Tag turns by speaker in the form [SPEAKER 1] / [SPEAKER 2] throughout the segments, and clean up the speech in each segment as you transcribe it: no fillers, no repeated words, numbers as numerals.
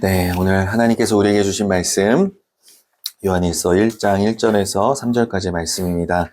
[SPEAKER 1] 네, 오늘 하나님께서 우리에게 주신 말씀 요한일서 1장 1절에서 3절까지의 말씀입니다.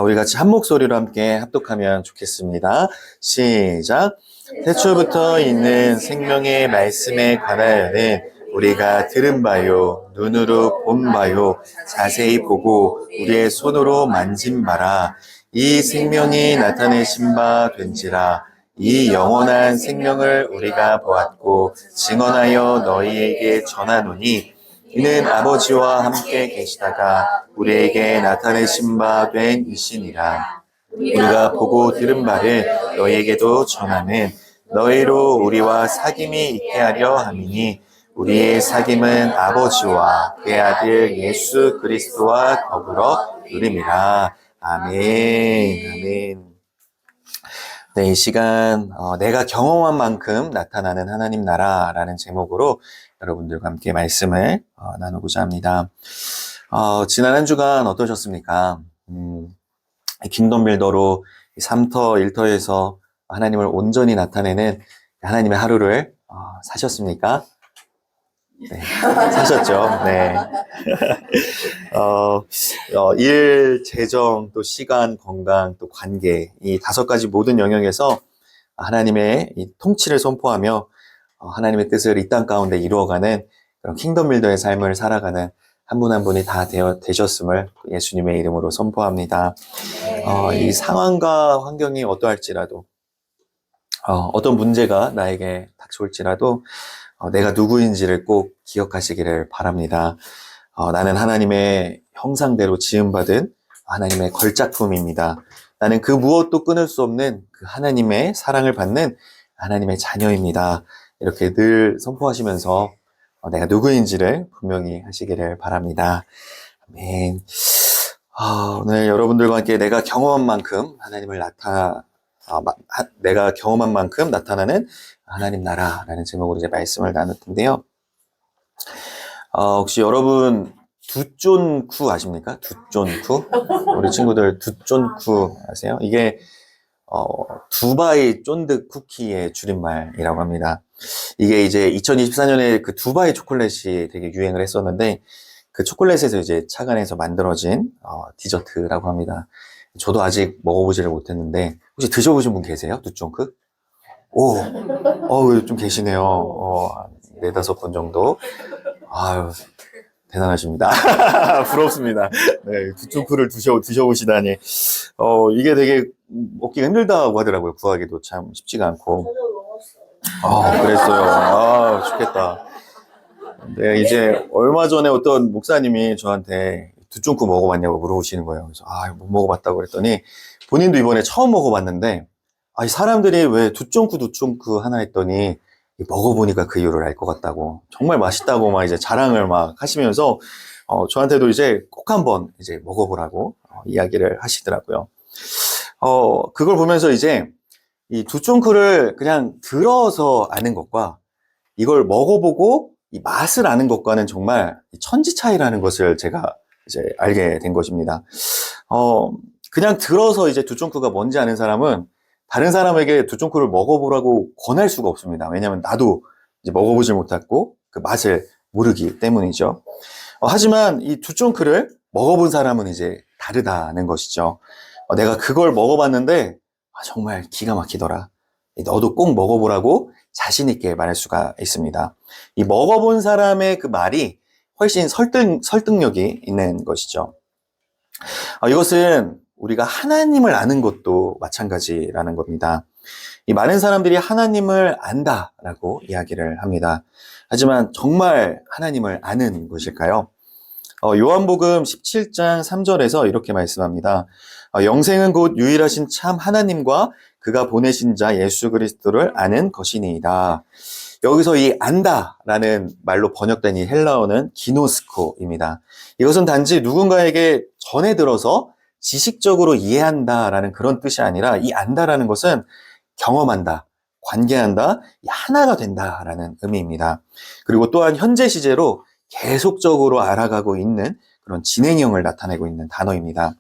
[SPEAKER 1] 우리 같이 한 목소리로 함께 합독하면 좋겠습니다. 시작! 태초부터 있는 생명의 말씀에 관하여는 우리가 들은 바요, 눈으로 본 바요, 자세히 보고 우리의 손으로 만진 바라. 이 생명이 나타내신 바 된지라. 이 영원한 생명을 우리가 보았고 증언하여 너희에게 전하노니 이는 아버지와 함께 계시다가 우리에게 나타내신 바 된 이시니라. 우리가 보고 들은 바를 너희에게도 전하는 너희로 우리와 사귐이 있게 하려 함이니 우리의 사귐은 아버지와 그의 아들 예수 그리스도와 더불어 누림이라. 아멘. 아멘. 네, 이 시간 내가 경험한 만큼 나타나는 하나님 나라라는 제목으로 여러분들과 함께 말씀을 나누고자 합니다. 지난 한 주간 어떠셨습니까? 킹덤 빌더로 3터, 1터에서 하나님을 온전히 나타내는 하나님의 하루를 사셨습니까? 네, 사셨죠. 네. 일, 재정, 또 시간, 건강, 또 관계, 이 5가지 모든 영역에서 하나님의 이 통치를 선포하며 하나님의 뜻을 이 땅 가운데 이루어가는 그런 킹덤 빌더의 삶을 살아가는 한 분 한 분이 다 되셨음을 예수님의 이름으로 선포합니다. 이 상황과 환경이 어떠할지라도, 어떤 문제가 나에게 닥쳐올지라도 내가 누구인지를 꼭 기억하시기를 바랍니다. 나는 하나님의 형상대로 지음받은 하나님의 걸작품입니다. 나는 그 무엇도 끊을 수 없는 그 하나님의 사랑을 받는 하나님의 자녀입니다. 이렇게 늘 선포하시면서 내가 누구인지를 분명히 하시기를 바랍니다. 아멘. 오늘 여러분들과 함께 내가 경험한 만큼 내가 경험한 만큼 나타나는 하나님 나라라는 제목으로 이제 말씀을 나눌 텐데요. 혹시 여러분 두쫀쿠 아십니까? 두쫀쿠? 우리 친구들 두쫀쿠 아세요? 이게 두바이 쫀득 쿠키의 줄임말이라고 합니다. 이게 이제 2024년에 그 두바이 초콜릿이 되게 유행을 했었는데 그 초콜릿에서 이제 착안해서 만들어진 디저트라고 합니다. 저도 아직 먹어보지를 못했는데 혹시 드셔보신 분 계세요? 두쫀쿠? 좀 계시네요. 4-5번 정도. 아유, 대단하십니다. 부럽습니다. 네, 두촌쿠를 드셔보시다니. 이게 되게 먹기가 힘들다고 하더라고요. 구하기도 참 쉽지가 않고. 그랬어요. 좋겠다. 네, 이제 얼마 전에 어떤 목사님이 저한테 두촌쿠 먹어봤냐고 물어보시는 거예요. 그래서, 못 먹어봤다고 그랬더니 본인도 이번에 처음 먹어봤는데, 이 사람들이 왜 두촌쿠 하나 했더니 먹어보니까 그 이유를 알 것 같다고 정말 맛있다고 막 이제 자랑을 막 하시면서 저한테도 이제 꼭 한번 이제 먹어보라고 이야기를 하시더라고요. 그걸 보면서 이제 이 두촌쿠를 그냥 들어서 아는 것과 이걸 먹어보고 이 맛을 아는 것과는 정말 천지 차이라는 것을 제가 이제 알게 된 것입니다. 그냥 들어서 이제 두촌쿠가 뭔지 아는 사람은 다른 사람에게 두촌쿠를 먹어보라고 권할 수가 없습니다. 왜냐하면 나도 이제 먹어보질 못했고 그 맛을 모르기 때문이죠. 하지만 이 두촌쿠를 먹어본 사람은 이제 다르다는 것이죠. 내가 그걸 먹어봤는데 정말 기가 막히더라. 너도 꼭 먹어보라고 자신 있게 말할 수가 있습니다. 이 먹어본 사람의 그 말이 훨씬 설득력이 있는 것이죠. 이것은 우리가 하나님을 아는 것도 마찬가지라는 겁니다. 이 많은 사람들이 하나님을 안다라고 이야기를 합니다. 하지만 정말 하나님을 아는 것일까요? 요한복음 17장 3절에서 이렇게 말씀합니다. 영생은 곧 유일하신 참 하나님과 그가 보내신 자 예수 그리스도를 아는 것이니이다. 여기서 이 안다라는 말로 번역된 이 헬라어는 기노스코입니다. 이것은 단지 누군가에게 전해 들어서 지식적으로 이해한다라는 그런 뜻이 아니라 이 안다라는 것은 경험한다, 관계한다, 하나가 된다라는 의미입니다. 그리고 또한 현재 시제로 계속적으로 알아가고 있는 그런 진행형을 나타내고 있는 단어입니다.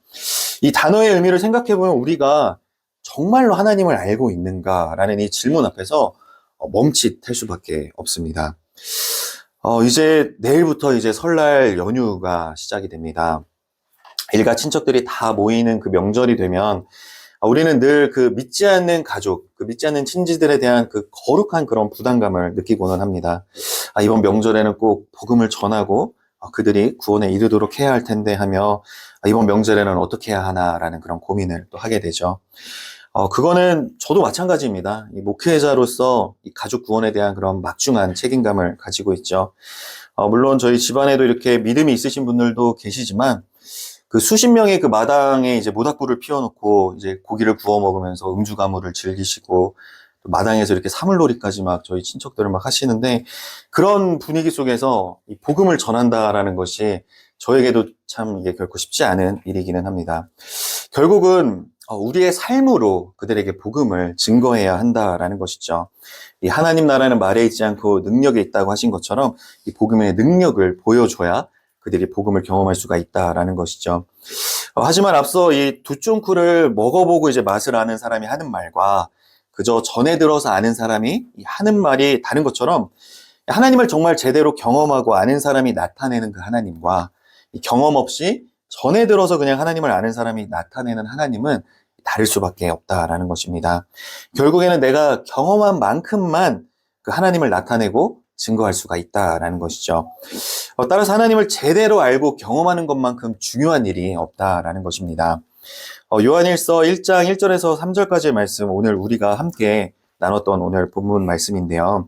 [SPEAKER 1] 이 단어의 의미를 생각해보면 우리가 정말로 하나님을 알고 있는가라는 이 질문 앞에서 멈칫할 수밖에 없습니다. 이제 내일부터 이제 설날 연휴가 시작이 됩니다. 일가 친척들이 다 모이는 그 명절이 되면 우리는 늘 그 믿지 않는 가족, 그 믿지 않는 친지들에 대한 그 거룩한 그런 부담감을 느끼고는 합니다. 이번 명절에는 꼭 복음을 전하고 그들이 구원에 이르도록 해야 할 텐데 하며 이번 명절에는 어떻게 해야 하나라는 그런 고민을 또 하게 되죠. 그거는 저도 마찬가지입니다. 이 목회자로서 이 가족 구원에 대한 그런 막중한 책임감을 가지고 있죠. 물론 저희 집안에도 이렇게 믿음이 있으신 분들도 계시지만 그 수십 명의 그 마당에 이제 모닥불을 피워놓고 이제 고기를 구워 먹으면서 음주가무를 즐기시고 또 마당에서 이렇게 사물놀이까지 막 저희 친척들을 막 하시는데 그런 분위기 속에서 이 복음을 전한다라는 것이 저에게도 참 이게 결코 쉽지 않은 일이기는 합니다. 결국은 우리의 삶으로 그들에게 복음을 증거해야 한다라는 것이죠. 이 하나님 나라는 말에 있지 않고 능력에 있다고 하신 것처럼 이 복음의 능력을 보여줘야 그들이 복음을 경험할 수가 있다라는 것이죠. 하지만 앞서 이 두쫑쿠를 먹어보고 이제 맛을 아는 사람이 하는 말과 그저 전에 들어서 아는 사람이 하는 말이 다른 것처럼 하나님을 정말 제대로 경험하고 아는 사람이 나타내는 그 하나님과 경험 없이 전에 들어서 그냥 하나님을 아는 사람이 나타내는 하나님은 다를 수밖에 없다라는 것입니다. 결국에는 내가 경험한 만큼만 그 하나님을 나타내고 증거할 수가 있다라는 것이죠. 따라서 하나님을 제대로 알고 경험하는 것만큼 중요한 일이 없다라는 것입니다. 요한일서 1장 1절에서 3절까지의 말씀, 오늘 우리가 함께 나눴던 오늘 본문 말씀인데요.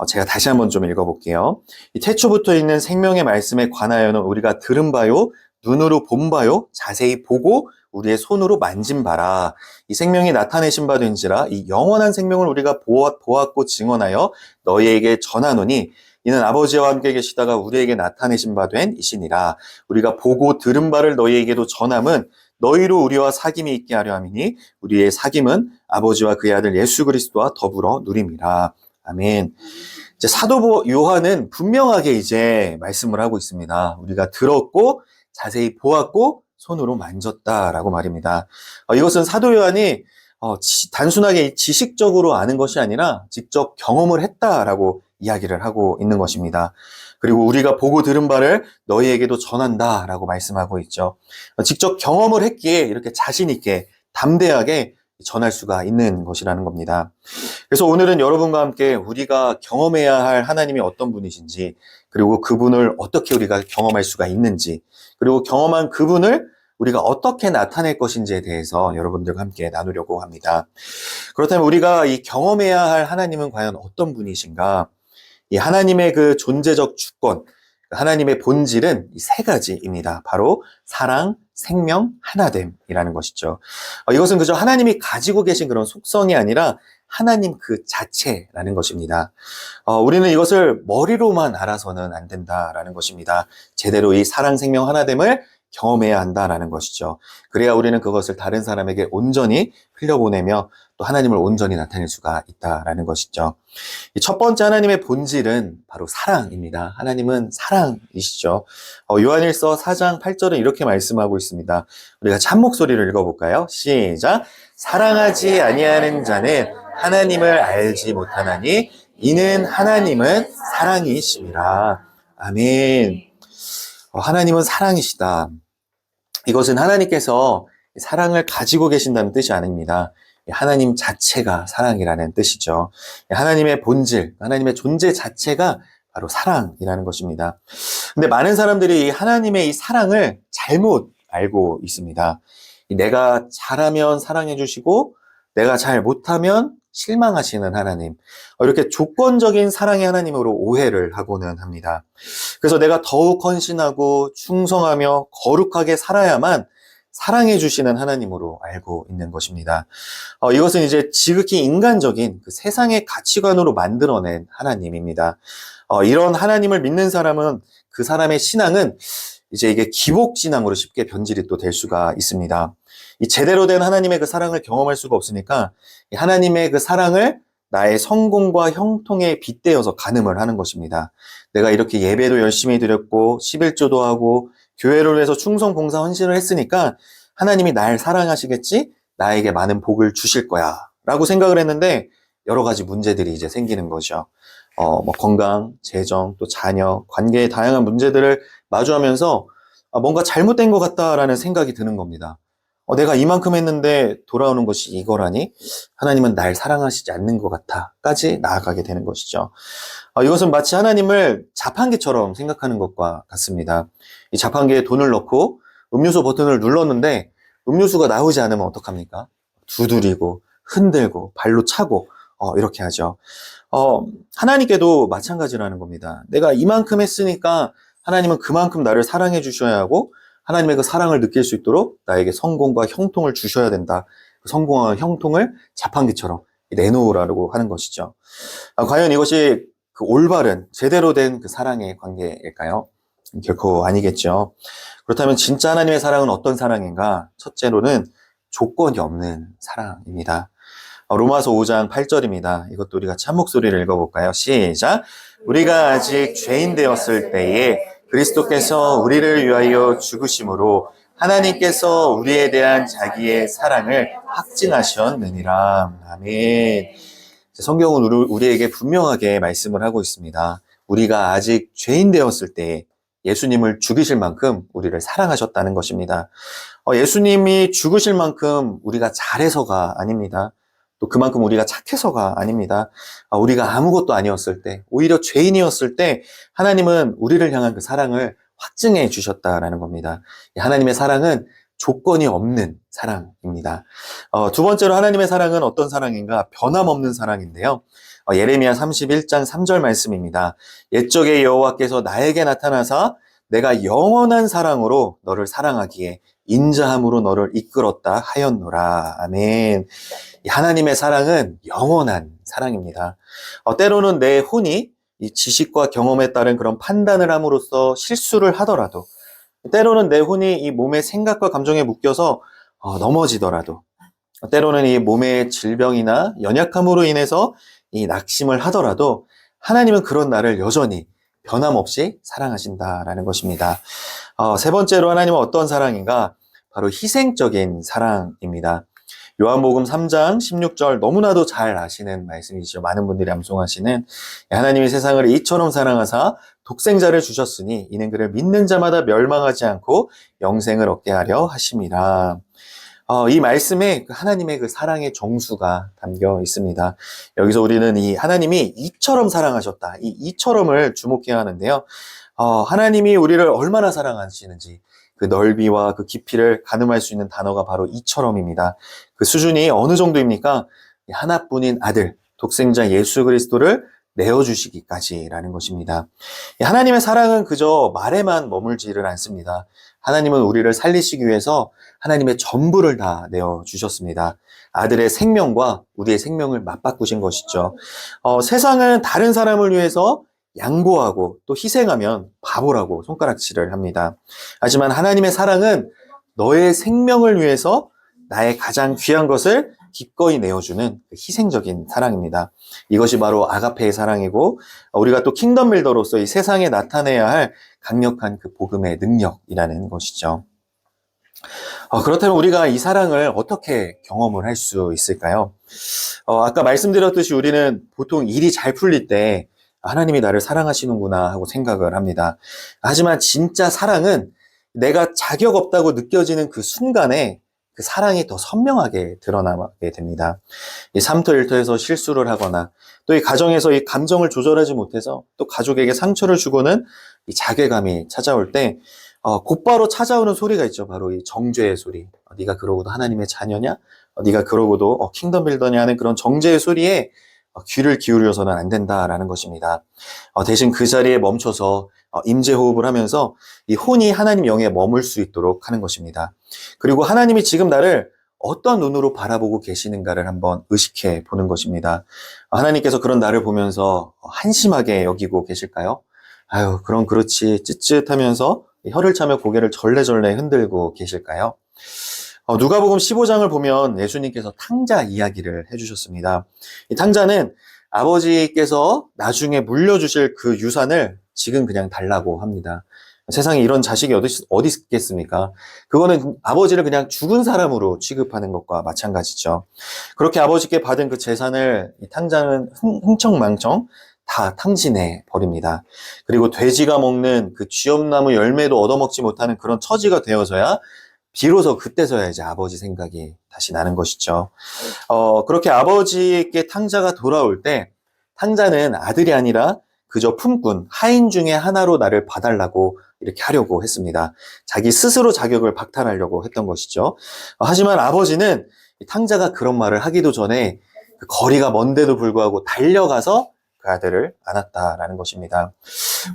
[SPEAKER 1] 제가 다시 한번 좀 읽어볼게요. 이 태초부터 있는 생명의 말씀에 관하여는 우리가 들은 바요, 눈으로 본 바요, 자세히 보고 우리의 손으로 만진 바라. 이 생명이 나타내신 바 된지라 이 영원한 생명을 우리가 보았고 증언하여 너희에게 전하노니 이는 아버지와 함께 계시다가 우리에게 나타내신 바 된 이시니라. 우리가 보고 들은 바를 너희에게도 전함은 너희로 우리와 사귐이 있게 하려 함이니 우리의 사귐은 아버지와 그의 아들 예수 그리스도와 더불어 누림이라. 아멘. 이제 사도 요한은 분명하게 이제 말씀을 하고 있습니다. 우리가 들었고 자세히 보았고 손으로 만졌다라고 말입니다. 이것은 사도 요한이 단순하게 지식적으로 아는 것이 아니라 직접 경험을 했다라고 이야기를 하고 있는 것입니다. 그리고 우리가 보고 들은 바를 너희에게도 전한다라고 말씀하고 있죠. 직접 경험을 했기에 이렇게 자신 있게 담대하게 전할 수가 있는 것이라는 겁니다. 그래서 오늘은 여러분과 함께 우리가 경험해야 할 하나님이 어떤 분이신지, 그리고 그분을 어떻게 우리가 경험할 수가 있는지, 그리고 경험한 그분을 우리가 어떻게 나타낼 것인지에 대해서 여러분들과 함께 나누려고 합니다. 그렇다면 우리가 이 경험해야 할 하나님은 과연 어떤 분이신가? 이 하나님의 그 존재적 주권, 하나님의 본질은 이 세 가지입니다. 바로 사랑, 생명, 하나됨이라는 것이죠. 이것은 그저 하나님이 가지고 계신 그런 속성이 아니라 하나님 그 자체라는 것입니다. 우리는 이것을 머리로만 알아서는 안 된다라는 것입니다. 제대로 이 사랑, 생명, 하나됨을 경험해야 한다라는 것이죠. 그래야 우리는 그것을 다른 사람에게 온전히 흘려보내며 또 하나님을 온전히 나타낼 수가 있다라는 것이죠. 첫 번째 하나님의 본질은 바로 사랑입니다. 하나님은 사랑이시죠. 요한일서 4장 8절은 이렇게 말씀하고 있습니다. 우리가 참목소리를 읽어볼까요? 시작! 사랑하지 아니하는 자는 하나님을 알지 못하나니 이는 하나님은 사랑이심이라. 아멘. 하나님은 사랑이시다. 이것은 하나님께서 사랑을 가지고 계신다는 뜻이 아닙니다. 하나님 자체가 사랑이라는 뜻이죠. 하나님의 본질, 하나님의 존재 자체가 바로 사랑이라는 것입니다. 근데 많은 사람들이 하나님의 이 사랑을 잘못 알고 있습니다. 내가 잘하면 사랑해 주시고 내가 잘 못하면 실망하시는 하나님, 이렇게 조건적인 사랑의 하나님으로 오해를 하고는 합니다. 그래서 내가 더욱 헌신하고 충성하며 거룩하게 살아야만 사랑해 주시는 하나님으로 알고 있는 것입니다. 이것은 이제 지극히 인간적인 그 세상의 가치관으로 만들어낸 하나님입니다. 이런 하나님을 믿는 사람은 그 사람의 신앙은 이제 이게 기복신앙으로 쉽게 변질이 또 될 수가 있습니다. 이 제대로 된 하나님의 그 사랑을 경험할 수가 없으니까 이 하나님의 그 사랑을 나의 성공과 형통에 빗대어서 가늠을 하는 것입니다. 내가 이렇게 예배도 열심히 드렸고 11조도 하고 교회를 위해서 충성 봉사 헌신을 했으니까 하나님이 날 사랑하시겠지? 나에게 많은 복을 주실 거야 라고 생각을 했는데 여러 가지 문제들이 이제 생기는 거죠. 뭐 건강, 재정, 또 자녀, 관계의 다양한 문제들을 마주하면서 뭔가 잘못된 것 같다라는 생각이 드는 겁니다. 내가 이만큼 했는데 돌아오는 것이 이거라니? 하나님은 날 사랑하시지 않는 것 같아.까지 나아가게 되는 것이죠. 이것은 마치 하나님을 자판기처럼 생각하는 것과 같습니다. 이 자판기에 돈을 넣고 음료수 버튼을 눌렀는데 음료수가 나오지 않으면 어떡합니까? 두드리고 흔들고 발로 차고 이렇게 하죠. 하나님께도 마찬가지라는 겁니다. 내가 이만큼 했으니까 하나님은 그만큼 나를 사랑해 주셔야 하고 하나님의 그 사랑을 느낄 수 있도록 나에게 성공과 형통을 주셔야 된다. 그 성공과 형통을 자판기처럼 내놓으라고 하는 것이죠. 과연 이것이 그 올바른 제대로 된 그 사랑의 관계일까요? 결코 아니겠죠. 그렇다면 진짜 하나님의 사랑은 어떤 사랑인가? 첫째로는 조건이 없는 사랑입니다. 로마서 5장 8절입니다. 이것도 우리가 참 목소리를 읽어볼까요? 시작! 우리가 아직 죄인 되었을 때에 그리스도께서 우리를 위하여 죽으심으로 하나님께서 우리에 대한 자기의 사랑을 확증하셨느니라. 아멘. 성경은 우리에게 분명하게 말씀을 하고 있습니다. 우리가 아직 죄인 되었을 때 예수님을 죽이실 만큼 우리를 사랑하셨다는 것입니다. 예수님이 죽으실 만큼 우리가 잘해서가 아닙니다. 또 그만큼 우리가 착해서가 아닙니다. 우리가 아무것도 아니었을 때, 오히려 죄인이었을 때 하나님은 우리를 향한 그 사랑을 확증해 주셨다라는 겁니다. 하나님의 사랑은 조건이 없는 사랑입니다. 두 번째로 하나님의 사랑은 어떤 사랑인가? 변함없는 사랑인데요. 예레미야 31장 3절 말씀입니다. 옛적에 여호와께서 나에게 나타나사 내가 영원한 사랑으로 너를 사랑하기에 인자함으로 너를 이끌었다 하였노라. 아멘. 하나님의 사랑은 영원한 사랑입니다. 때로는 내 혼이 이 지식과 경험에 따른 그런 판단을 함으로써 실수를 하더라도, 때로는 내 혼이 이 몸의 생각과 감정에 묶여서 넘어지더라도, 때로는 이 몸의 질병이나 연약함으로 인해서 이 낙심을 하더라도 하나님은 그런 나를 여전히 변함없이 사랑하신다라는 것입니다. 세 번째로 하나님은 어떤 사랑인가? 바로 희생적인 사랑입니다. 요한복음 3장 16절 너무나도 잘 아시는 말씀이죠. 많은 분들이 암송하시는 하나님이 세상을 이처럼 사랑하사 독생자를 주셨으니 이는 그를 믿는 자마다 멸망하지 않고 영생을 얻게 하려 하심이라. 이 말씀에 하나님의 그 사랑의 정수가 담겨 있습니다. 여기서 우리는 이 하나님이 이처럼 사랑하셨다. 이 이처럼을 주목해야 하는데요. 하나님이 우리를 얼마나 사랑하시는지 그 넓이와 그 깊이를 가늠할 수 있는 단어가 바로 이처럼입니다. 그 수준이 어느 정도입니까? 하나뿐인 아들, 독생자 예수 그리스도를 내어주시기까지라는 것입니다. 하나님의 사랑은 그저 말에만 머물지를 않습니다. 하나님은 우리를 살리시기 위해서 하나님의 전부를 다 내어주셨습니다. 아들의 생명과 우리의 생명을 맞바꾸신 것이죠. 세상은 다른 사람을 위해서 양보하고 또 희생하면 바보라고 손가락질을 합니다. 하지만 하나님의 사랑은 너의 생명을 위해서 나의 가장 귀한 것을 기꺼이 내어주는 희생적인 사랑입니다. 이것이 바로 아가페의 사랑이고 우리가 또 킹덤 빌더로서 이 세상에 나타내야 할 강력한 그 복음의 능력이라는 것이죠. 그렇다면 우리가 이 사랑을 어떻게 경험을 할 수 있을까요? 아까 말씀드렸듯이 우리는 보통 일이 잘 풀릴 때 하나님이 나를 사랑하시는구나 하고 생각을 합니다. 하지만 진짜 사랑은 내가 자격 없다고 느껴지는 그 순간에 그 사랑이 더 선명하게 드러나게 됩니다. 이 삼터 일터에서 실수를 하거나 또 이 가정에서 이 감정을 조절하지 못해서 또 가족에게 상처를 주고는 이 자괴감이 찾아올 때 곧바로 찾아오는 소리가 있죠. 바로 이 정죄의 소리. 네가 그러고도 하나님의 자녀냐? 네가 그러고도 킹덤 빌더냐 하는 그런 정죄의 소리에 귀를 기울여서는 안 된다라는 것입니다. 대신 그 자리에 멈춰서 임재호흡을 하면서 이 혼이 하나님 영에 머물 수 있도록 하는 것입니다. 그리고 하나님이 지금 나를 어떤 눈으로 바라보고 계시는가를 한번 의식해 보는 것입니다. 하나님께서 그런 나를 보면서 한심하게 여기고 계실까요? 아유, 그럼 그렇지 찌릿하면서 혀를 차며 고개를 절레절레 흔들고 계실까요? 누가복음 15장을 보면 예수님께서 탕자 이야기를 해주셨습니다. 이 탕자는 아버지께서 나중에 물려주실 그 유산을 지금 그냥 달라고 합니다. 세상에 이런 자식이 어디 있겠습니까? 그거는 아버지를 그냥 죽은 사람으로 취급하는 것과 마찬가지죠. 그렇게 아버지께 받은 그 재산을 이 탕자는 흥청망청 다 탕진해 버립니다. 그리고 돼지가 먹는 그 쥐엄나무 열매도 얻어먹지 못하는 그런 처지가 되어서야 비로소 그때서야 이제 아버지 생각이 다시 나는 것이죠. 그렇게 아버지께 탕자가 돌아올 때 탕자는 아들이 아니라 그저 품꾼, 하인 중에 하나로 나를 봐달라고 이렇게 하려고 했습니다. 자기 스스로 자격을 박탈하려고 했던 것이죠. 하지만 아버지는 탕자가 그런 말을 하기도 전에 그 거리가 먼데도 불구하고 달려가서 그 아들을 안았다라는 것입니다.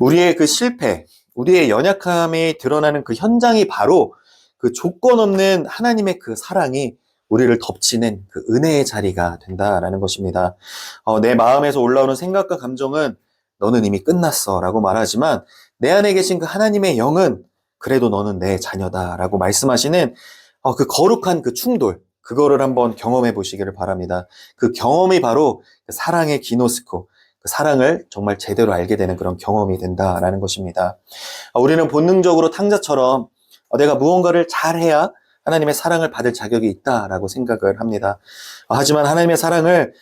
[SPEAKER 1] 우리의 그 실패, 우리의 연약함이 드러나는 그 현장이 바로 그 조건 없는 하나님의 그 사랑이 우리를 덮치는 그 은혜의 자리가 된다라는 것입니다. 내 마음에서 올라오는 생각과 감정은 너는 이미 끝났어 라고 말하지만 내 안에 계신 그 하나님의 영은 그래도 너는 내 자녀다 라고 말씀하시는 그 거룩한 그 충돌, 그거를 한번 경험해 보시기를 바랍니다. 그 경험이 바로 사랑의 기노스코, 그 사랑을 정말 제대로 알게 되는 그런 경험이 된다라는 것입니다. 우리는 본능적으로 탕자처럼 내가 무언가를 잘해야 하나님의 사랑을 받을 자격이 있다라고 생각을 합니다. 하지만 하나님의 사랑을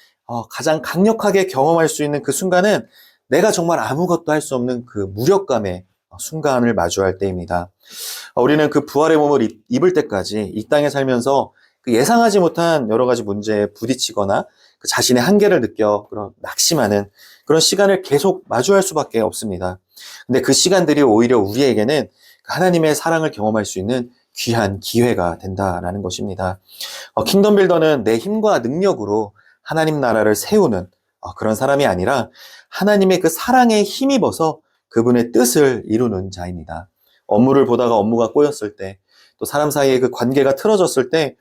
[SPEAKER 1] 가장 강력하게 경험할 수 있는 그 순간은 내가 정말 아무것도 할 수 없는 그 무력감의 순간을 마주할 때입니다. 우리는 그 부활의 몸을 입을 때까지 이 땅에 살면서 그 예상하지 못한 여러 가지 문제에 부딪히거나 그 자신의 한계를 느껴 그런 낙심하는 그런 시간을 계속 마주할 수밖에 없습니다. 근데 그 시간들이 오히려 우리에게는 하나님의 사랑을 경험할 수 있는 귀한 기회가 된다라는 것입니다. 킹덤 빌더는 내 힘과 능력으로 하나님 나라를 세우는 그런 사람이 아니라 하나님의 그 사랑에 힘입어서 그분의 뜻을 이루는 자입니다. 업무를 보다가 업무가 꼬였을 때, 또 사람 사이의 그 관계가 틀어졌을 때,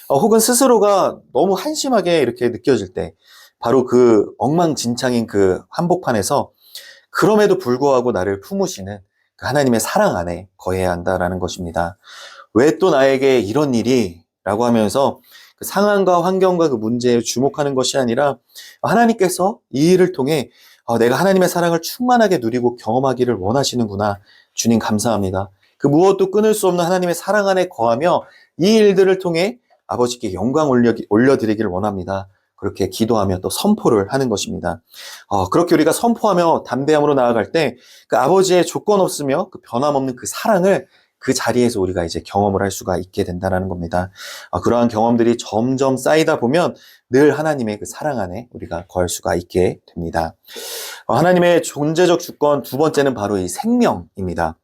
[SPEAKER 1] 혹은 스스로가 너무 한심하게 이렇게 느껴질 때, 바로 그 엉망진창인 그 한복판에서 그럼에도 불구하고 나를 품으시는 그 하나님의 사랑 안에 거해야 한다라는 것입니다. 왜 또 나에게 이런 일이? 라고 하면서 그 상황과 환경과 그 문제에 주목하는 것이 아니라 하나님께서 이 일을 통해 내가 하나님의 사랑을 충만하게 누리고 경험하기를 원하시는구나. 주님 감사합니다. 그 무엇도 끊을 수 없는 하나님의 사랑 안에 거하며 이 일들을 통해 아버지께 영광 올려드리기를 원합니다. 그렇게 기도하며 또 선포를 하는 것입니다. 그렇게 우리가 선포하며 담대함으로 나아갈 때 그 아버지의 조건 없으며 그 변함없는 그 사랑을 그 자리에서 우리가 이제 경험을 할 수가 있게 된다는 겁니다. 그러한 경험들이 점점 쌓이다 보면 늘 하나님의 그 사랑 안에 우리가 거할 수가 있게 됩니다. 하나님의 존재적 주권 두 번째는 바로 이 생명입니다.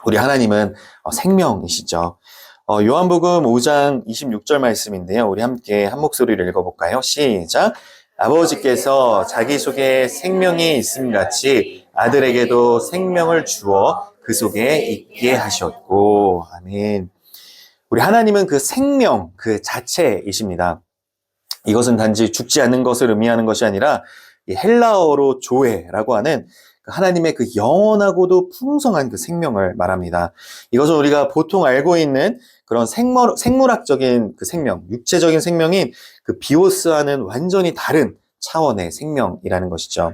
[SPEAKER 1] 우리 하나님은 생명이시죠. 요한복음 5장 26절 말씀인데요. 우리 함께 한 목소리를 읽어볼까요? 시작! 아버지께서 자기 속에 생명이 있음 같이 아들에게도 생명을 주어 그 속에 있게 하셨고. 아멘. 우리 하나님은 그 생명 그 자체이십니다. 이것은 단지 죽지 않는 것을 의미하는 것이 아니라 이 헬라어로 조에라고 하는 하나님의 그 영원하고도 풍성한 그 생명을 말합니다. 이것은 우리가 보통 알고 있는 그런 생물학적인 그 생명, 육체적인 생명인 그 비오스와는 완전히 다른 차원의 생명이라는 것이죠.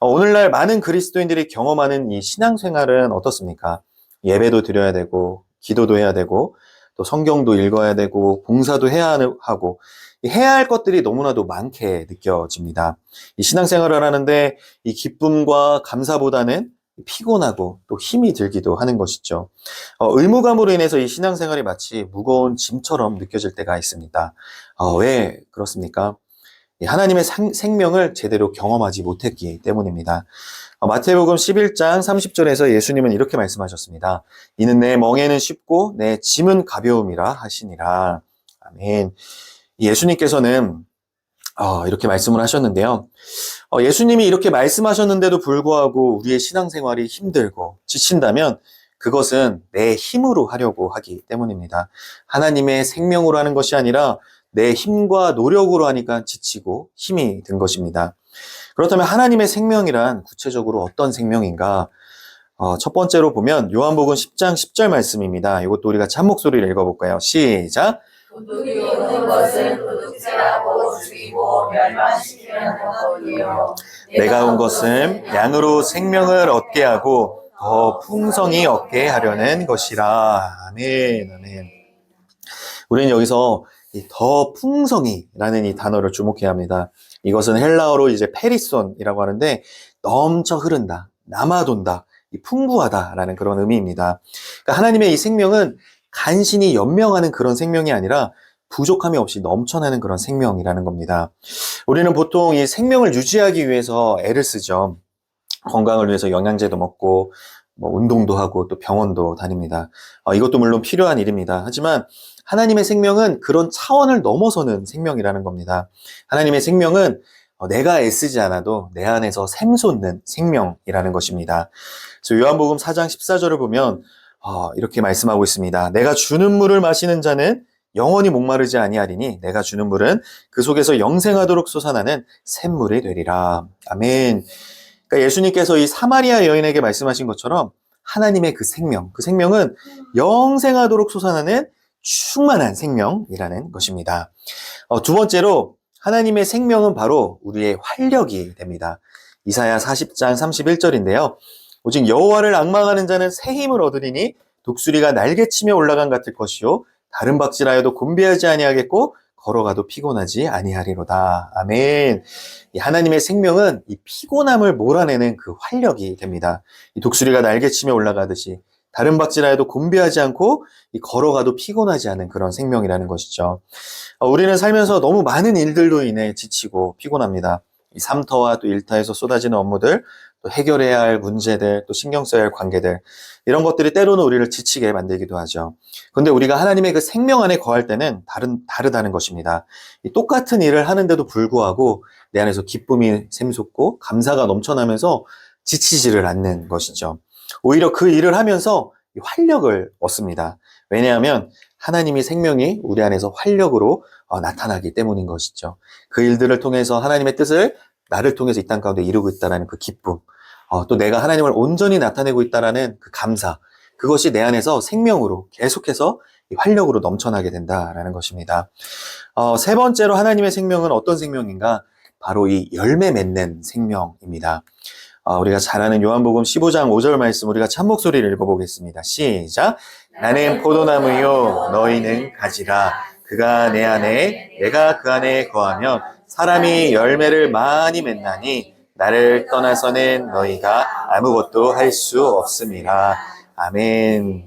[SPEAKER 1] 오늘날 많은 그리스도인들이 경험하는 이 신앙생활은 어떻습니까? 예배도 드려야 되고, 기도도 해야 되고, 또 성경도 읽어야 되고, 봉사도 해야 하고, 해야 할 것들이 너무나도 많게 느껴집니다. 이 신앙생활을 하는데 이 기쁨과 감사보다는 피곤하고 또 힘이 들기도 하는 것이죠. 의무감으로 인해서 이 신앙생활이 마치 무거운 짐처럼 느껴질 때가 있습니다. 왜 그렇습니까? 하나님의 생명을 제대로 경험하지 못했기 때문입니다. 마태복음 11장 30절에서 예수님은 이렇게 말씀하셨습니다. 이는 내 멍에는 쉽고 내 짐은 가벼움이라 하시니라. 아멘. 예수님께서는 이렇게 말씀을 하셨는데요. 예수님이 이렇게 말씀하셨는데도 불구하고 우리의 신앙생활이 힘들고 지친다면 그것은 내 힘으로 하려고 하기 때문입니다. 하나님의 생명으로 하는 것이 아니라 내 힘과 노력으로 하니까 지치고 힘이 든 것입니다. 그렇다면 하나님의 생명이란 구체적으로 어떤 생명인가? 첫 번째로 보면 요한복음 10장 10절 말씀입니다. 이것도 우리가 한 목소리를 읽어볼까요? 시작!
[SPEAKER 2] 도둑이 오는 것은 도둑질하고 죽이고 멸망시키려는 것이요
[SPEAKER 1] 내가 온 것은 양으로 생명을 얻게 하고 더 풍성히 얻게 하려는 것이라. 아멘, 아멘. 우리는 여기서 이 더 풍성히라는 이 단어를 주목해야 합니다. 이것은 헬라어로 이제 페리손이라고 하는데 넘쳐 흐른다, 남아돈다, 이 풍부하다라는 그런 의미입니다. 그러니까 하나님의 이 생명은 간신히 연명하는 그런 생명이 아니라 부족함이 없이 넘쳐나는 그런 생명이라는 겁니다. 우리는 보통 이 생명을 유지하기 위해서 애를 쓰죠. 건강을 위해서 영양제도 먹고 뭐 운동도 하고 또 병원도 다닙니다. 이것도 물론 필요한 일입니다. 하지만 하나님의 생명은 그런 차원을 넘어서는 생명이라는 겁니다. 하나님의 생명은 내가 애쓰지 않아도 내 안에서 샘솟는 생명이라는 것입니다. 그래서 요한복음 4장 14절을 보면 이렇게 말씀하고 있습니다. 내가 주는 물을 마시는 자는 영원히 목마르지 아니하리니 내가 주는 물은 그 속에서 영생하도록 솟아나는 샘물이 되리라. 아멘. 그러니까 예수님께서 이 사마리아 여인에게 말씀하신 것처럼 하나님의 그 생명은 영생하도록 솟아나는 충만한 생명이라는 것입니다. 두 번째로 하나님의 생명은 바로 우리의 활력이 됩니다. 이사야 40장 31절인데요. 오직 여호와를 앙망하는 자는 새 힘을 얻으리니 독수리가 날개치며 올라간 같을 것이요 다른 박질하여도 곤비하지 아니하겠고 걸어가도 피곤하지 아니하리로다. 아멘. 이 하나님의 생명은 이 피곤함을 몰아내는 그 활력이 됩니다. 이 독수리가 날개치며 올라가듯이 다른 박질하여도 곤비하지 않고 이 걸어가도 피곤하지 않은 그런 생명이라는 것이죠. 우리는 살면서 너무 많은 일들로 인해 지치고 피곤합니다. 이 삼터와 또 일터에서 쏟아지는 업무들, 또 해결해야 할 문제들, 또 신경 써야 할 관계들, 이런 것들이 때로는 우리를 지치게 만들기도 하죠. 그런데 우리가 하나님의 그 생명 안에 거할 때는 다르다는 것입니다. 이 똑같은 일을 하는데도 불구하고 내 안에서 기쁨이 샘솟고 감사가 넘쳐나면서 지치지를 않는 것이죠. 오히려 그 일을 하면서 활력을 얻습니다. 왜냐하면 하나님의 생명이 우리 안에서 활력으로 나타나기 때문인 것이죠. 그 일들을 통해서 하나님의 뜻을 나를 통해서 이 땅 가운데 이루고 있다는 그 기쁨, 또 내가 하나님을 온전히 나타내고 있다는 그 감사, 그것이 내 안에서 생명으로 계속해서 활력으로 넘쳐나게 된다는 것입니다. 세 번째로 하나님의 생명은 어떤 생명인가? 바로 이 열매 맺는 생명입니다. 우리가 잘 아는 요한복음 15장 5절 말씀 우리가 참목소리를 읽어보겠습니다. 시작. 나는 포도나무요 너희는 가지라. 그가 내 안에 내가 그 안에 거하면 사람이 열매를 많이 맺나니 나를 떠나서는 너희가 아무것도 할 수 없음이라. 아멘.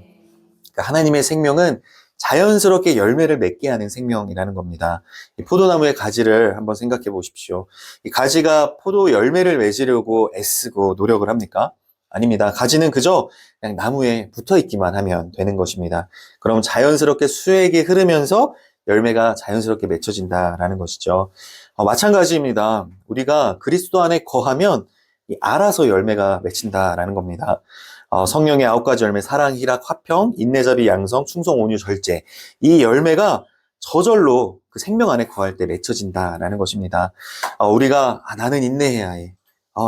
[SPEAKER 1] 그러니까 하나님의 생명은 자연스럽게 열매를 맺게 하는 생명이라는 겁니다. 이 포도나무의 가지를 한번 생각해 보십시오. 이 가지가 포도 열매를 맺으려고 애쓰고 노력을 합니까? 아닙니다. 가지는 그저 그냥 나무에 붙어 있기만 하면 되는 것입니다. 그럼 자연스럽게 수액이 흐르면서 열매가 자연스럽게 맺혀진다라는 것이죠. 마찬가지입니다. 우리가 그리스도 안에 거하면 알아서 열매가 맺힌다라는 겁니다. 성령의 9가지 열매, 사랑, 희락, 화평, 인내자비, 양성, 충성, 온유, 절제. 이 열매가 저절로 그 생명 안에 거할 때 맺혀진다라는 것입니다. 우리가 나는 인내해야 해.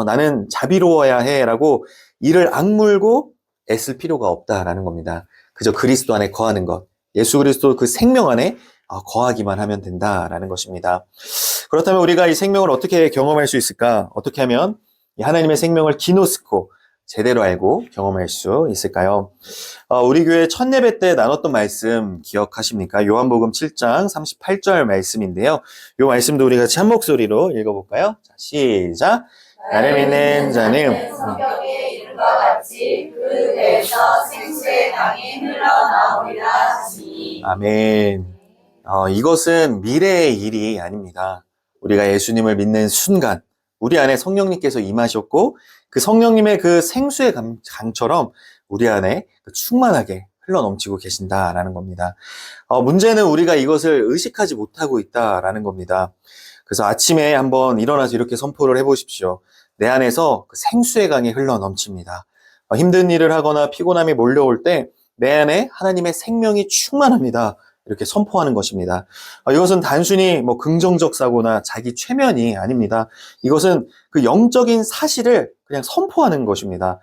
[SPEAKER 1] 나는 자비로워야 해. 라고 이를 악물고 애쓸 필요가 없다라는 겁니다. 그저 그리스도 안에 거하는 것. 예수 그리스도 그 생명 안에 거하기만 하면 된다라는 것입니다. 그렇다면 우리가 이 생명을 어떻게 경험할 수 있을까? 어떻게 하면 이 하나님의 생명을 기노스코, 제대로 알고 경험할 수 있을까요? 우리 교회 첫 예배 때 나눴던 말씀 기억하십니까? 요한복음 7장 38절 말씀인데요. 이 말씀도 우리 같이 한 목소리로 읽어볼까요? 자, 시작. 나를 믿는 자는
[SPEAKER 2] 성경에 이름과 같이 그 배에서 생수의 강이 흘러나오리라 하시니.
[SPEAKER 1] 아멘. 이것은 미래의 일이 아닙니다. 우리가 예수님을 믿는 순간 우리 안에 성령님께서 임하셨고 그 성령님의 그 생수의 강처럼 우리 안에 충만하게 흘러넘치고 계신다라는 겁니다. 문제는 우리가 이것을 의식하지 못하고 있다라는 겁니다. 그래서 아침에 한번 일어나서 이렇게 선포를 해보십시오. 내 안에서 그 생수의 강이 흘러넘칩니다. 힘든 일을 하거나 피곤함이 몰려올 때 내 안에 하나님의 생명이 충만합니다. 이렇게 선포하는 것입니다. 이것은 단순히 긍정적 사고나 자기 최면이 아닙니다. 이것은 그 영적인 사실을 그냥 선포하는 것입니다.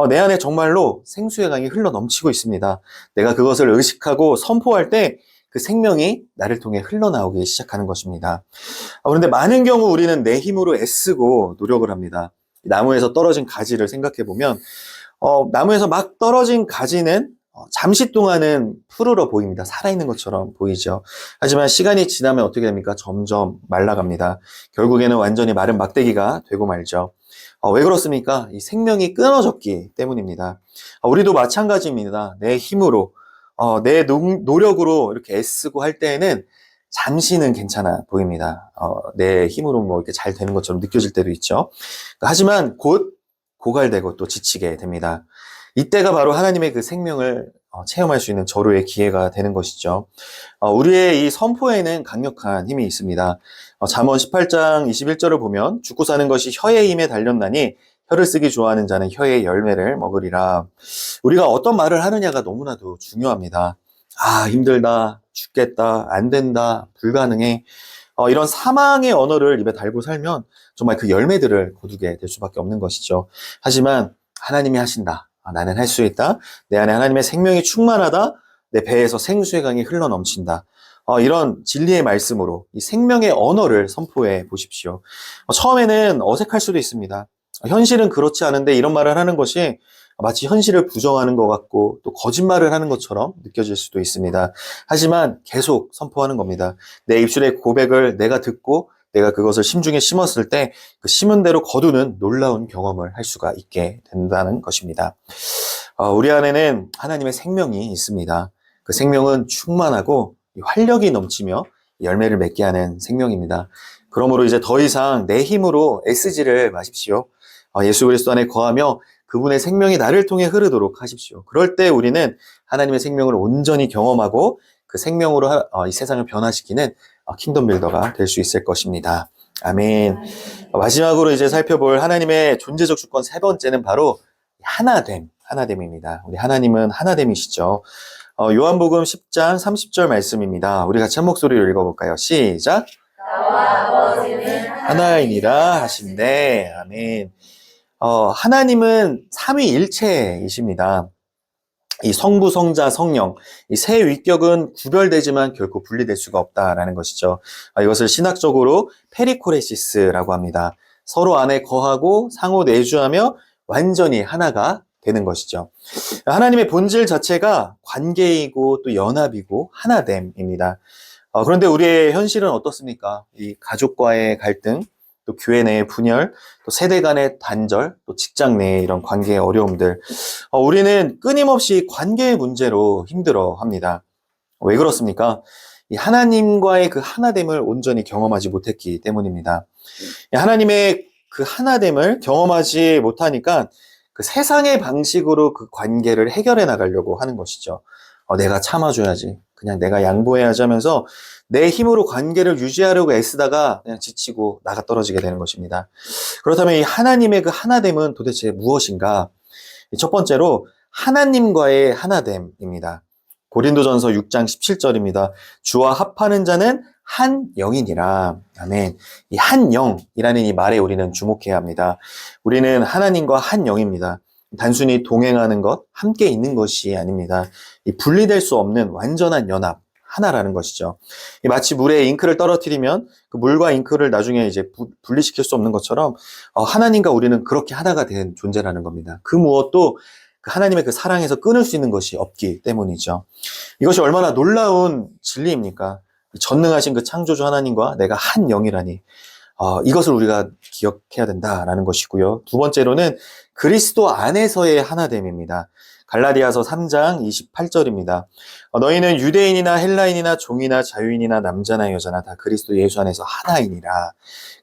[SPEAKER 1] 내 안에 정말로 생수의 강이 흘러넘치고 있습니다. 내가 그것을 의식하고 선포할 때 그 생명이 나를 통해 흘러나오기 시작하는 것입니다. 그런데 많은 경우 우리는 내 힘으로 애쓰고 노력을 합니다. 나무에서 떨어진 가지를 생각해 보면 나무에서 막 떨어진 가지는 잠시 동안은 푸르러 보입니다. 살아있는 것처럼 보이죠. 하지만 시간이 지나면 어떻게 됩니까? 점점 말라갑니다. 결국에는 완전히 마른 막대기가 되고 말죠. 왜 그렇습니까? 이 생명이 끊어졌기 때문입니다. 우리도 마찬가지입니다. 내 힘으로, 내 노력으로 이렇게 애쓰고 할 때에는 잠시는 괜찮아 보입니다. 내 힘으로 뭐 이렇게 잘 되는 것처럼 느껴질 때도 있죠. 하지만 곧 고갈되고 또 지치게 됩니다. 이때가 바로 하나님의 그 생명을 체험할 수 있는 절호의 기회가 되는 것이죠. 우리의 이 선포에는 강력한 힘이 있습니다. 잠언 18장 21절을 보면 죽고 사는 것이 혀의 힘에 달렸나니 혀를 쓰기 좋아하는 자는 혀의 열매를 먹으리라. 우리가 어떤 말을 하느냐가 너무나도 중요합니다. 힘들다, 죽겠다, 안 된다, 불가능해. 이런 사망의 언어를 입에 달고 살면 정말 그 열매들을 거두게 될 수밖에 없는 것이죠. 하지만 하나님이 하신다. 나는 할 수 있다. 내 안에 하나님의 생명이 충만하다. 내 배에서 생수의 강이 흘러넘친다. 이런 진리의 말씀으로 이 생명의 언어를 선포해 보십시오. 처음에는 어색할 수도 있습니다. 현실은 그렇지 않은데 이런 말을 하는 것이 마치 현실을 부정하는 것 같고 또 거짓말을 하는 것처럼 느껴질 수도 있습니다. 하지만 계속 선포하는 겁니다. 내 입술의 고백을 내가 듣고 내가 그것을 심중에 심었을 때 그 심은 대로 거두는 놀라운 경험을 할 수가 있게 된다는 것입니다. 우리 안에는 하나님의 생명이 있습니다. 그 생명은 충만하고 활력이 넘치며 열매를 맺게 하는 생명입니다. 그러므로 이제 더 이상 내 힘으로 애쓰지를 마십시오. 예수 그리스도 안에 거하며 그분의 생명이 나를 통해 흐르도록 하십시오. 그럴 때 우리는 하나님의 생명을 온전히 경험하고 그 생명으로 이 세상을 변화시키는 킹덤 빌더가 될 수 있을 것입니다. 아멘. 마지막으로 이제 살펴볼 하나님의 존재적 주권 세 번째는 바로 하나됨입니다. 우리 하나님은 하나됨이시죠. 요한복음 10장 30절 말씀입니다. 우리 같이 한 목소리로 읽어볼까요? 시작.
[SPEAKER 2] 나와 아버지는
[SPEAKER 1] 하나이니라 하신대. 아멘. 하나님은 삼위일체이십니다. 이 성부, 성자, 성령, 이 세 위격은 구별되지만 결코 분리될 수가 없다라는 것이죠. 이것을 신학적으로 페리코레시스라고 합니다. 서로 안에 거하고 상호 내주하며 완전히 하나가 되는 것이죠. 하나님의 본질 자체가 관계이고 또 연합이고 하나됨입니다. 그런데 우리의 현실은 어떻습니까? 이 가족과의 갈등, 또 교회 내의 분열, 또 세대 간의 단절, 또 직장 내의 이런 관계의 어려움들. 우리는 끊임없이 관계의 문제로 힘들어합니다. 왜 그렇습니까? 이 하나님과의 그 하나됨을 온전히 경험하지 못했기 때문입니다. 하나님의 그 하나됨을 경험하지 못하니까 그 세상의 방식으로 그 관계를 해결해 나가려고 하는 것이죠. 내가 참아줘야지. 그냥 내가 양보해야지 하면서 내 힘으로 관계를 유지하려고 애쓰다가 그냥 지치고 나가 떨어지게 되는 것입니다. 그렇다면 이 하나님의 그 하나됨은 도대체 무엇인가? 첫 번째로 하나님과의 하나됨입니다. 고린도전서 6장 17절입니다. 주와 합하는 자는 한 영이니라. 아멘. 이 한 영이라는 이 말에 우리는 주목해야 합니다. 우리는 하나님과 한 영입니다. 단순히 동행하는 것, 함께 있는 것이 아닙니다. 이 분리될 수 없는 완전한 연합, 하나라는 것이죠. 마치 물에 잉크를 떨어뜨리면 그 물과 잉크를 나중에 이제 분리시킬 수 없는 것처럼 하나님과 우리는 그렇게 하나가 된 존재라는 겁니다. 그 무엇도 하나님의 그 사랑에서 끊을 수 있는 것이 없기 때문이죠. 이것이 얼마나 놀라운 진리입니까? 전능하신 그 창조주 하나님과 내가 한 영이라니. 이것을 우리가 기억해야 된다라는 것이고요. 두 번째로는 그리스도 안에서의 하나됨입니다. 갈라디아서 3장 28절입니다. 너희는 유대인이나 헬라인이나 종이나 자유인이나 남자나 여자나 다 그리스도 예수 안에서 하나이니라.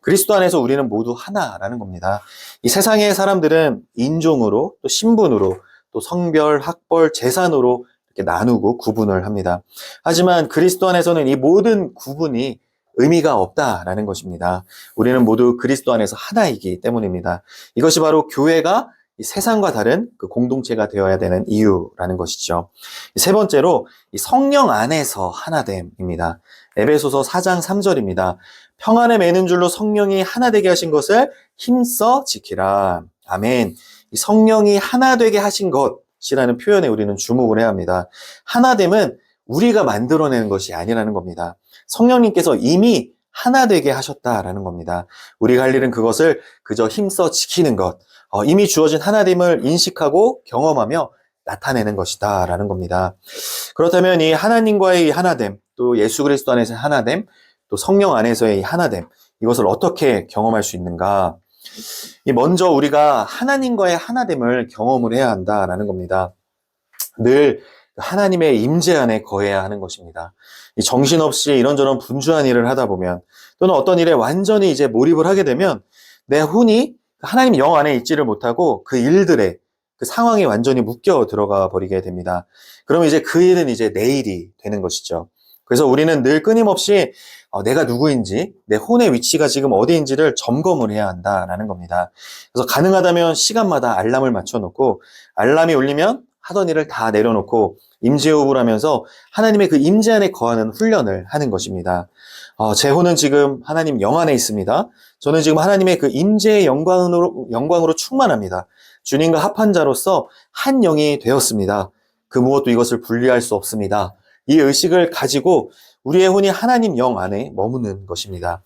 [SPEAKER 1] 그리스도 안에서 우리는 모두 하나라는 겁니다. 이 세상의 사람들은 인종으로 또 신분으로 또 성별, 학벌, 재산으로 이렇게 나누고 구분을 합니다. 하지만 그리스도 안에서는 이 모든 구분이 의미가 없다라는 것입니다. 우리는 모두 그리스도 안에서 하나이기 때문입니다. 이것이 바로 교회가 이 세상과 다른 그 공동체가 되어야 되는 이유라는 것이죠. 세 번째로 이 성령 안에서 하나됨입니다. 에베소서 4장 3절입니다. 평안에 매는 줄로 성령이 하나 되게 하신 것을 힘써 지키라. 아멘. 이 성령이 하나 되게 하신 것이라는 표현에 우리는 주목을 해야 합니다. 하나됨은 우리가 만들어내는 것이 아니라는 겁니다. 성령님께서 이미 하나 되게 하셨다라는 겁니다. 우리가 할 일은 그것을 그저 힘써 지키는 것, 이미 주어진 하나됨을 인식하고 경험하며 나타내는 것이다 라는 겁니다. 그렇다면 이 하나님과의 이 하나됨, 또 예수 그리스도 안에서의 하나됨, 또 성령 안에서의 이 하나됨, 이것을 어떻게 경험할 수 있는가? 먼저 우리가 하나님과의 하나됨을 경험을 해야 한다라는 겁니다. 늘 하나님의 임재 안에 거해야 하는 것입니다. 이 정신없이 이런저런 분주한 일을 하다 보면, 또는 어떤 일에 완전히 이제 몰입을 하게 되면 내 혼이 하나님 영 안에 있지를 못하고 그 일들에, 그 상황에 완전히 묶여 들어가 버리게 됩니다. 그러면 이제 그 일은 이제 내일이 되는 것이죠. 그래서 우리는 늘 끊임없이 내가 누구인지, 내 혼의 위치가 지금 어디인지를 점검을 해야 한다라는 겁니다. 그래서 가능하다면 시간마다 알람을 맞춰놓고, 알람이 울리면 하던 일을 다 내려놓고 임재호흡을 하면서 하나님의 그 임재 안에 거하는 훈련을 하는 것입니다. 제 혼은 지금 하나님 영 안에 있습니다. 저는 지금 하나님의 그 임재의 영광으로 충만합니다. 주님과 합한 자로서 한 영이 되었습니다. 그 무엇도 이것을 분리할 수 없습니다. 이 의식을 가지고 우리의 혼이 하나님 영 안에 머무는 것입니다.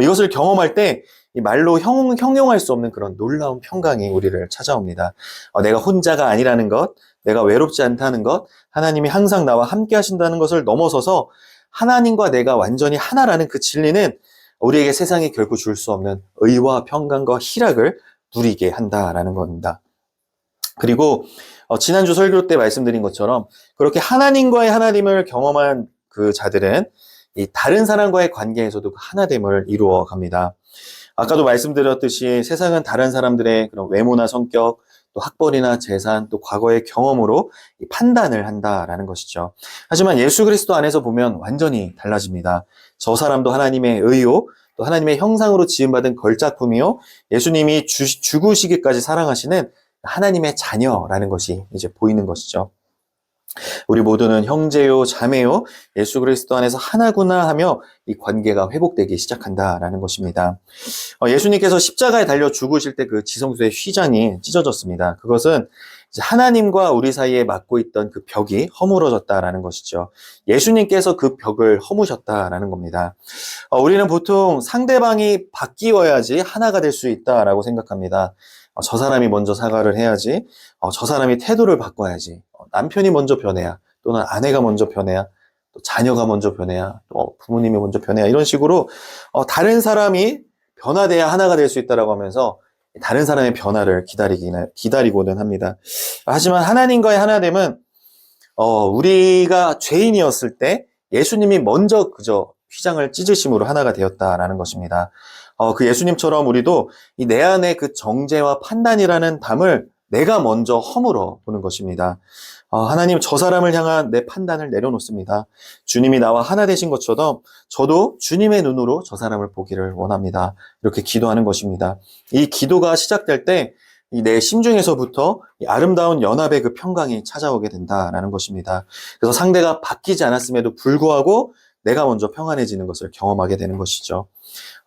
[SPEAKER 1] 이것을 경험할 때 이 말로 형용할 수 없는 그런 놀라운 평강이 우리를 찾아옵니다. 내가 혼자가 아니라는 것, 내가 외롭지 않다는 것, 하나님이 항상 나와 함께 하신다는 것을 넘어서서 하나님과 내가 완전히 하나라는 그 진리는 우리에게 세상이 결코 줄 수 없는 의와 평강과 희락을 누리게 한다라는 겁니다. 그리고 지난주 설교 때 말씀드린 것처럼 그렇게 하나님과의 하나됨을 경험한 그 자들은 이 다른 사람과의 관계에서도 그 하나됨을 이루어 갑니다. 아까도 말씀드렸듯이 세상은 다른 사람들의 그런 외모나 성격, 또 학벌이나 재산, 또 과거의 경험으로 판단을 한다라는 것이죠. 하지만 예수 그리스도 안에서 보면 완전히 달라집니다. 저 사람도 하나님의 의요, 또 하나님의 형상으로 지음받은 걸작품이요, 예수님이 죽으시기까지 사랑하시는 하나님의 자녀라는 것이 이제 보이는 것이죠. 우리 모두는 형제요, 자매요, 예수 그리스도 안에서 하나구나 하며 이 관계가 회복되기 시작한다라는 것입니다. 예수님께서 십자가에 달려 죽으실 때 그 지성소의 휘장이 찢어졌습니다. 그것은 이제 하나님과 우리 사이에 막고 있던 그 벽이 허물어졌다라는 것이죠. 예수님께서 그 벽을 허무셨다라는 겁니다. 우리는 보통 상대방이 바뀌어야지 하나가 될 수 있다라고 생각합니다. 저 사람이 먼저 사과를 해야지, 저 사람이 태도를 바꿔야지, 남편이 먼저 변해야, 또는 아내가 먼저 변해야, 또 자녀가 먼저 변해야, 또 부모님이 먼저 변해야, 이런 식으로 다른 사람이 변화돼야 하나가 될 수 있다라고 하면서 다른 사람의 변화를 기다리고는 합니다. 하지만 하나님과의 하나됨은 우리가 죄인이었을 때 예수님이 먼저 그저 휘장을 찢으심으로 하나가 되었다라는 것입니다. 그 예수님처럼 우리도 이 내 안에 그 정죄와 판단이라는 담을 내가 먼저 허물어 보는 것입니다. 하나님, 저 사람을 향한 내 판단을 내려놓습니다. 주님이 나와 하나 되신 것처럼 저도 주님의 눈으로 저 사람을 보기를 원합니다. 이렇게 기도하는 것입니다. 이 기도가 시작될 때 내 심중에서부터 이 아름다운 연합의 그 평강이 찾아오게 된다라는 것입니다. 그래서 상대가 바뀌지 않았음에도 불구하고 내가 먼저 평안해지는 것을 경험하게 되는 것이죠.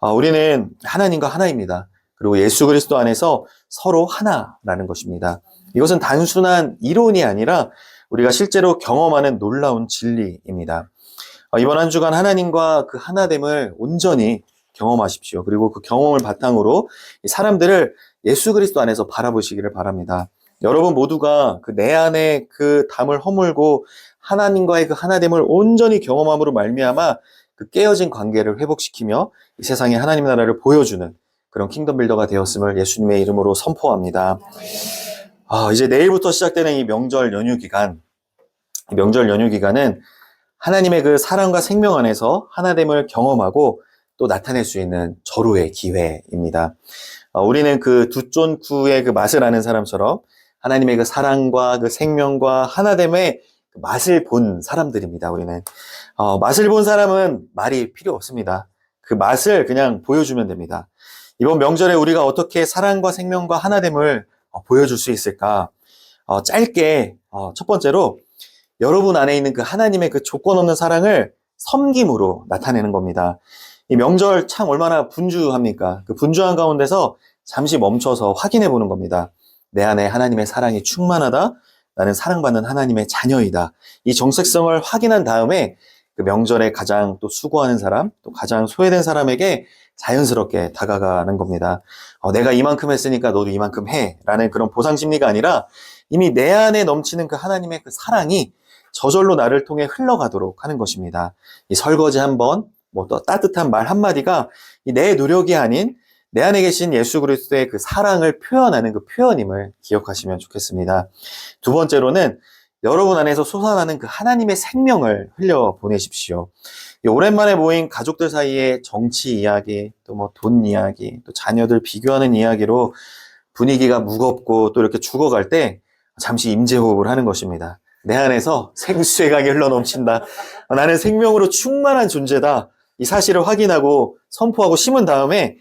[SPEAKER 1] 우리는 하나님과 하나입니다. 그리고 예수 그리스도 안에서 서로 하나라는 것입니다. 이것은 단순한 이론이 아니라 우리가 실제로 경험하는 놀라운 진리입니다. 이번 한 주간 하나님과 그 하나됨을 온전히 경험하십시오. 그리고 그 경험을 바탕으로 사람들을 예수 그리스도 안에서 바라보시기를 바랍니다. 여러분 모두가 그 내 안에 그 담을 허물고 하나님과의 그 하나됨을 온전히 경험함으로 말미암아 그 깨어진 관계를 회복시키며 이 세상에 하나님 나라를 보여주는 그런 킹덤 빌더가 되었음을 예수님의 이름으로 선포합니다. 이제 내일부터 시작되는 이 명절 연휴 기간, 이 명절 연휴 기간은 하나님의 그 사랑과 생명 안에서 하나됨을 경험하고 또 나타낼 수 있는 절호의 기회입니다. 우리는 그 두 쫀쿠의 그 맛을 아는 사람처럼 하나님의 그 사랑과 그 생명과 하나됨의 그 맛을 본 사람들입니다. 우리는 맛을 본 사람은 말이 필요 없습니다. 그 맛을 그냥 보여주면 됩니다. 이번 명절에 우리가 어떻게 사랑과 생명과 하나됨을 보여줄 수 있을까? 짧게 첫 번째로 여러분 안에 있는 그 하나님의 그 조건 없는 사랑을 섬김으로 나타내는 겁니다. 이 명절 참 얼마나 분주합니까? 그 분주한 가운데서 잠시 멈춰서 확인해 보는 겁니다. 내 안에 하나님의 사랑이 충만하다. 나는 사랑받는 하나님의 자녀이다. 이 정체성을 확인한 다음에 그 그 명절에 가장 또 수고하는 사람, 또 가장 소외된 사람에게 자연스럽게 다가가는 겁니다. 내가 이만큼 했으니까 너도 이만큼 해 라는 그런 보상 심리가 아니라 이미 내 안에 넘치는 그 하나님의 그 사랑이 저절로 나를 통해 흘러가도록 하는 것입니다. 이 설거지 한 번, 뭐 또 따뜻한 말 한마디가 내 노력이 아닌 내 안에 계신 예수 그리스도의 그 사랑을 표현하는 그 표현임을 기억하시면 좋겠습니다. 두 번째로는 여러분 안에서 솟아나는 그 하나님의 생명을 흘려보내십시오. 오랜만에 모인 가족들 사이에 정치 이야기, 또 뭐 돈 이야기, 또 자녀들 비교하는 이야기로 분위기가 무겁고 또 이렇게 죽어갈 때 잠시 임재호흡을 하는 것입니다. 내 안에서 생수의 강이 흘러넘친다. 나는 생명으로 충만한 존재다. 이 사실을 확인하고 선포하고 심은 다음에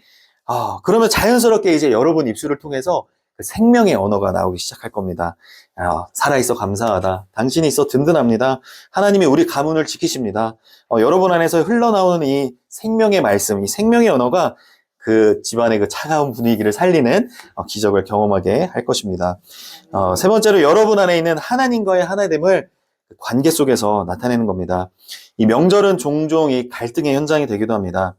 [SPEAKER 1] 그러면 자연스럽게 이제 여러분 입술을 통해서 그 생명의 언어가 나오기 시작할 겁니다. 살아있어 감사하다. 당신이 있어 든든합니다. 하나님이 우리 가문을 지키십니다. 여러분 안에서 흘러나오는 이 생명의 말씀, 이 생명의 언어가 그 집안의 그 차가운 분위기를 살리는 기적을 경험하게 할 것입니다. 세 번째로 여러분 안에 있는 하나님과의 하나됨을 관계 속에서 나타내는 겁니다. 이 명절은 종종 이 갈등의 현장이 되기도 합니다.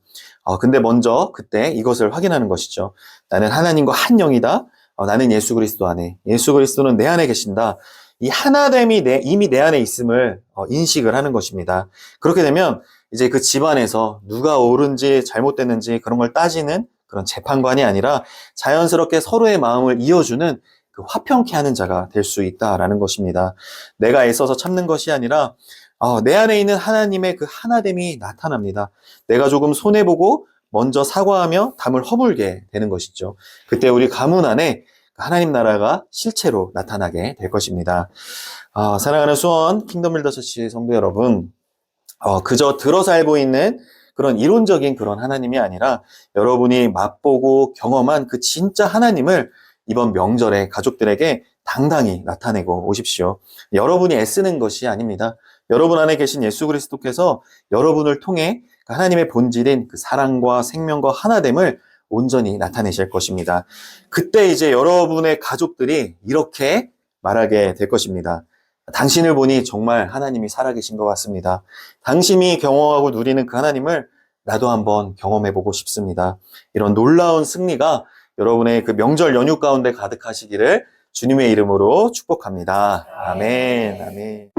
[SPEAKER 1] 근데 먼저 그때 이것을 확인하는 것이죠. 나는 하나님과 한 영이다. 나는 예수 그리스도 안에, 예수 그리스도는 내 안에 계신다. 이 하나됨이 이미 내 안에 있음을 인식을 하는 것입니다. 그렇게 되면 이제 그 집안에서 누가 옳은지 잘못됐는지 그런 걸 따지는 그런 재판관이 아니라 자연스럽게 서로의 마음을 이어주는 그 화평케 하는 자가 될 수 있다라는 것입니다. 내가 애써서 참는 것이 아니라 내 안에 있는 하나님의 그 하나됨이 나타납니다. 내가 조금 손해보고 먼저 사과하며 담을 허물게 되는 것이죠. 그때 우리 가문 안에 하나님 나라가 실체로 나타나게 될 것입니다. 사랑하는 수원 킹덤빌더 처치 성도 여러분, 그저 들어서 알고 있는 그런 이론적인 그런 하나님이 아니라 여러분이 맛보고 경험한 그 진짜 하나님을 이번 명절에 가족들에게 당당히 나타내고 오십시오. 여러분이 애쓰는 것이 아닙니다. 여러분 안에 계신 예수 그리스도께서 여러분을 통해 하나님의 본질인 그 사랑과 생명과 하나됨을 온전히 나타내실 것입니다. 그때 이제 여러분의 가족들이 이렇게 말하게 될 것입니다. 당신을 보니 정말 하나님이 살아계신 것 같습니다. 당신이 경험하고 누리는 그 하나님을 나도 한번 경험해보고 싶습니다. 이런 놀라운 승리가 여러분의 그 명절 연휴 가운데 가득하시기를 주님의 이름으로 축복합니다. 아멘, 아멘.